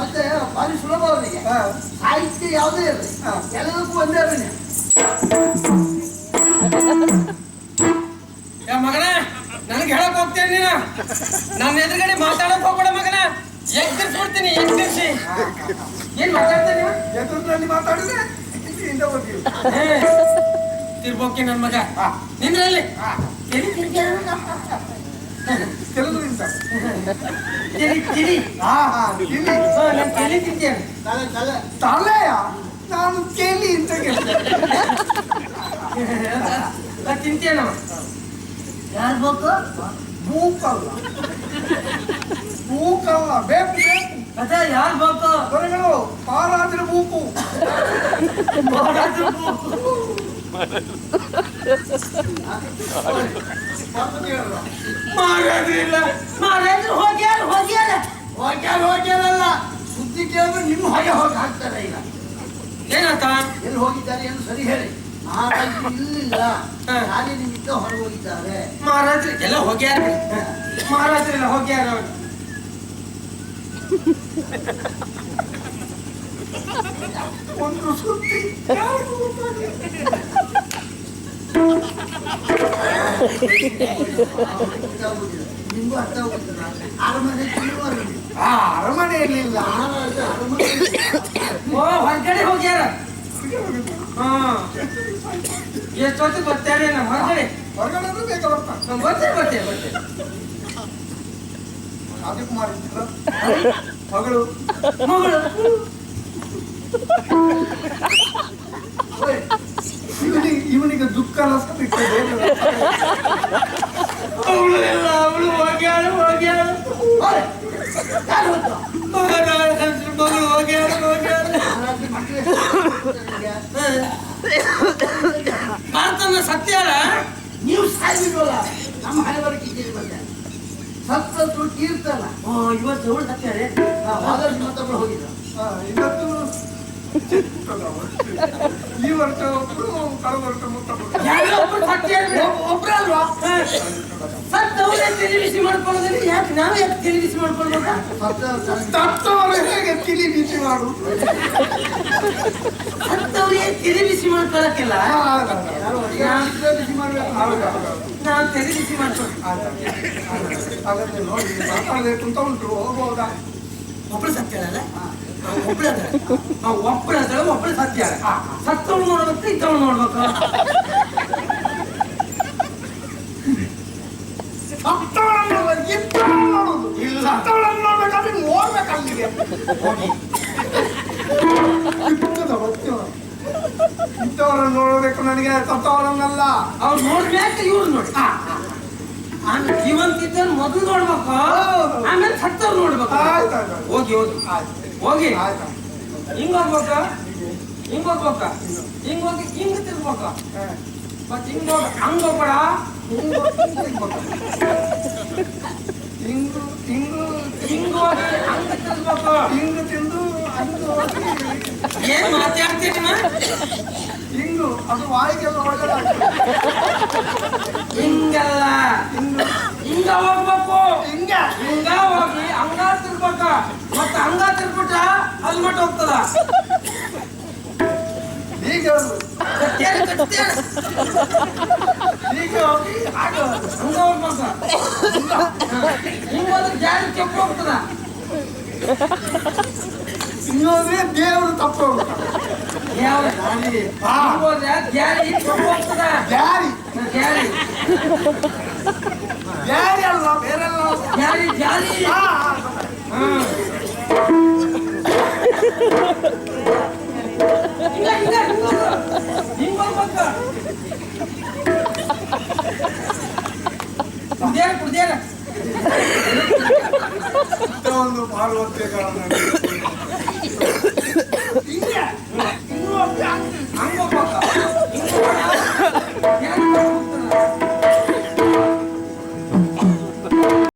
ಮತ್ತೆ ಭಾರಿ ಸುಲಭ ಅವರಿಗೆ. ಸಾಹಿತ್ಯ ಯಾವುದೇ ಇರಲಿ ಎಲ್ಲದಕ್ಕೂ ಒಂದೇ ಅಭಿನಯ. ಮಗನ ನನಗೆ ಹೇಳಕ್ ಹೋಗ್ತೇನೆ ನೀನು. ನನ್ನ ಎದುರುಗಡೆ ಮಾತಾಡಕ್ ಹೋಗ್ಬೇಡ ಮಗನ. ಎಗ್ಗಿರ್ಸ್ಬಿಡ್ತೀನಿ ಎಗ್ಗಿರ್ಸಿ. ಏನ್ ಮಾತಾಡ್ತೇನೆ ಎದುರಲ್ಲಿ ಮಾತಾಡಿದ್ರೆ ತಿರ್ಬೋಕಿ ನನ್ ಮಗ ನಿಂದ್ರಲ್ಲಿ ತಲೆಯ ನಾನು ಕೇಳಿ ಅಂತ ತಿಂತೇನ ಯಾರು ಬೇಕು? ಮೂಕಲ್ಲ ಮೂಕಲ್ಲ ಬೇಕು ಬೇಕು. ಅದೇ ಯಾರು ಬೇಕು? ಹೊರಗಳು ಮಹಾರಾಜರ ಮೂಕು. ಮಹಾರಾಜರ ಮೂಕು ಮಹಾರಾಜರಿಲ್ಲ. ಮಹಾರಾಜರು ಹೋಗ್ಯಾರ ಹೋಗ್ಯಾರ ಹೋಗ್ಯಾರ ಹೋಗ್ಯಾರಲ್ಲ. ಸುದ್ದಿ ಕೇಳಿದ್ರೆ ನಿಮ್ಮ ಹಾಗೆ ಹೋಗಿ ಹಾಕ್ತಾರೆ. ಈಗ ಏನಂತ ಎಲ್ಲಿ ಹೋಗಿದ್ದಾರೆ ಎಂದು ಸರಿ ಹೇಳಿ. ಮಹಾರಾಜರು ಇಲ್ಲಿಲ್ಲ, ಖಾಲಿ ನಿಮಿತ್ತ ಹೊರಗೆ ಹೋಗಿದ್ದಾರೆ. ಮಹಾರಾಜರು ಎಲ್ಲ ಹೋಗ್ಯಾರ. ಮಹಾರಾಜರೆಲ್ಲ ಹೋಗ್ಯಾರ. ಒಂದು ಸುದ್ದಿ ನಿಮ್ಗೂ ಅರ್ಥ ಆಗುತ್ತಿಲ್ಲ. ಅರಮನೆ ಅರಮನೆ ಇರಲಿಲ್ಲ. ಹೊರಗಡೆ ಹೋಗ್ಯಾರ. ಎಷ್ಟೊತ್ತಿಗೆ ಬರ್ತಾರೆ ನಮ್ಮ ಹೊರಗಡೆ? ಹೊರಗಡೆ ಬೇಗ ಬರ್ತಾರೆ. ಬರ್ತೇವೆ ಬರ್ತೇವೆ ಬರ್ತೇವೆ. ರಾಜಕುಮಾರ್ ಇದ್ದಿಲ್ಲ ಮಗಳು ಮಗಳು ಇವನಿಗೆ ದುಃಖ ಲಸ ಬಿಟ್ಟದೆ. ಅವಳು ಎಲ್ಲ ಅವಳು ಹೋಗ್ಯಾಳ ಹೋಗ್ಯಾಳ. ಮಗಳು ಹೋಗ್ಯಾಳ ಹೋಗ್ಯಾಳ. ಮಾತನ್ನ ಸತ್ಯ ಅಲ್ಲ. ನೀವು ಸಾಯ್ಬಿಲ್ವಲ್ಲ, ನಮ್ಮ ಹಣೆಬರಕ್ಕೆ ಇದ್ದೀರಿ. ಮತ್ತೆ ಸತ್ತದ್ದು ತೀರ್ಥಲ್ಲ. ಇವತ್ತು ಅವಳು ಸತ್ಯಾರೆ. ಹೋದಲ್ಲಿ ಮತ್ತೊಬ್ಬರು ಹೋಗಿದ್ರು. ಇವತ್ತು ಈ ವರ್ಷ ಒಬ್ರು ಕಳೆದ ವರ್ಷ ಮತ್ತೊಬ್ಬರು ಸತ್ಯ ಒಬ್ರಲ್ವಾ? ಸತ್ತವರೇ ತಿಳಿಬಿಸಿ ಮಾಡ್ಕೊಳ್ಳೋದ್ರೆ ಯಾಕೆ ನಾವು ಯಾಕೆ ತಿಳಿಬಿಸಿ ಮಾಡ್ಕೊಳ್ಬೇಕಾ? ಸತ್ತವರು ಹೇಗೆ ತಿಳಿ ಬಿಸಿ ಮಾಡು? ಸತ್ತವರೇ ತಿಳಿಬಿಸಿ ಮಾಡ್ಕೊಳಕ್ಕಿಲ್ಲ. ಬಿಸಿ ಮಾಡ್ಬೇಕು. ನಾವು ತಿಳಿಬಿಸಿ ಮಾಡ್ಕೊಳ್ಳಿ. ಹಾಗಾದ್ರೆ ನೋಡಿ ಮಾತಾಡಬೇಕು ಅಂತ ಉಂಟು. ಹೋಗ್ಬೋದಾ? ಒಬ್ಬಳು ಸತ್ಯ ಅಲ್ಲ, ಒಬ್ಬಳು ಒಬ್ಬಳು ಒಬ್ಬಳು ಸತ್ಯ. ಸತ್ತವಳು ನೋಡ್ಬೇಕು, ಇದ್ದವಳು ನೋಡ್ಬೇಕು. ನೋಡುದು ಇಲ್ಲ. ಸತ್ತವಳನ್ನು ನೋಡ್ಬೇಕಾದ್ರೆ ನೋಡ್ಬೇಕಲ್ಲಿಗೆ ಹೋಗಿ. ಇಂಥವರನ್ನು ನೋಡಬೇಕು ನನಗೆ, ಸತ್ತವರನ್ನಲ್ಲ. ಅವ್ರು ನೋಡ್ಬೇಕು, ಇವ್ರು ನೋಡಿ. ಆಮೇಲೆ ಜೀವಂತಿದ್ದ ಮೊದಲು ನೋಡ್ಬೇಕು, ಆಮೇಲೆ ಸತ್ತವ್ರು ನೋಡ್ಬೇಕು. ಹೋಗಿ ಹೋಗಿ ಹೋಗಿ ಹಿಂಗ್ ಹೋಗ್ಬೇಕ, ಹಿಂಗ್ ಹೋಗ್ಬೇಕ, ಹಿಂಗ್ ಹೋಗಿ ಹಿಂಗ್ ತಿರ್ಬೇಕು. ಮತ್ತೆ ಹಿಂಗ್ ಹೋಗ ಹಂಗ್ ಹೋಗ್ಬೇಡ. ಹಿಂಗು ಹಿಂಗು ಹಿಂಗ್ ಹೋಗಿ ಹಂಗ್ ತಿರ್ಬೇಕು. ಹಿಂಗು ತಿಂದು ಹಂಗು ಹೋಗಿ. ಏನ್ ಮಾತಾಡ್ತೀನಿ? ಹಿಂಗು ಅದು ವಾಯಿಗೆಲ್ಲ ಒಳಗಡೆ ಹಿಂಗಲ್ಲ, ಹಿಂಗ ಹೋಗ್ಬೇಕು. ಹಿಂಗ ಹಿಂಗ ಹೋಗಿ ಹಂಗ ತಿರ್ಬೇಕ. ಮತ್ತ ಹಂಗ ತಿರ್ಬಿಟ್ಟ ಅಲ್ಲಿ ಮಟ್ಟ ಹೋಗ್ತದ. ಈಗ ಈಗ ಹೋಗಿ ಆಗ ಹಂಗ ಹೋಗ್ಬೇಕ. ಹಿಂಗ ಹೋದ್ರೆ ಜಾರಿ ಕೆಂಪು ಹೋಗ್ತದ. ಇನ್ನೋದ್ರೆ ದೇವರು ತಪ್ಪು ಹೋಗ್ತಾರೆ. ಜಾರಿ ಕೆಂಪು ಹೋಗ್ತದ. ಜಾರಿ ಜಾರಿ ಜಾರಿ ಅಲ್ಲ, ಬೇರೆಲ್ಲ ಜಾರಿ ಜಾರಿ. ಹಿಂಗ ಹಿಂಗ ಹಿಂಗ ಹೋಗ್ಬೇಕ. ಕುಡ್ದೇರ ಕುಡ್ದೇರ ಒಂದು ಮಾಡುವಂತೆ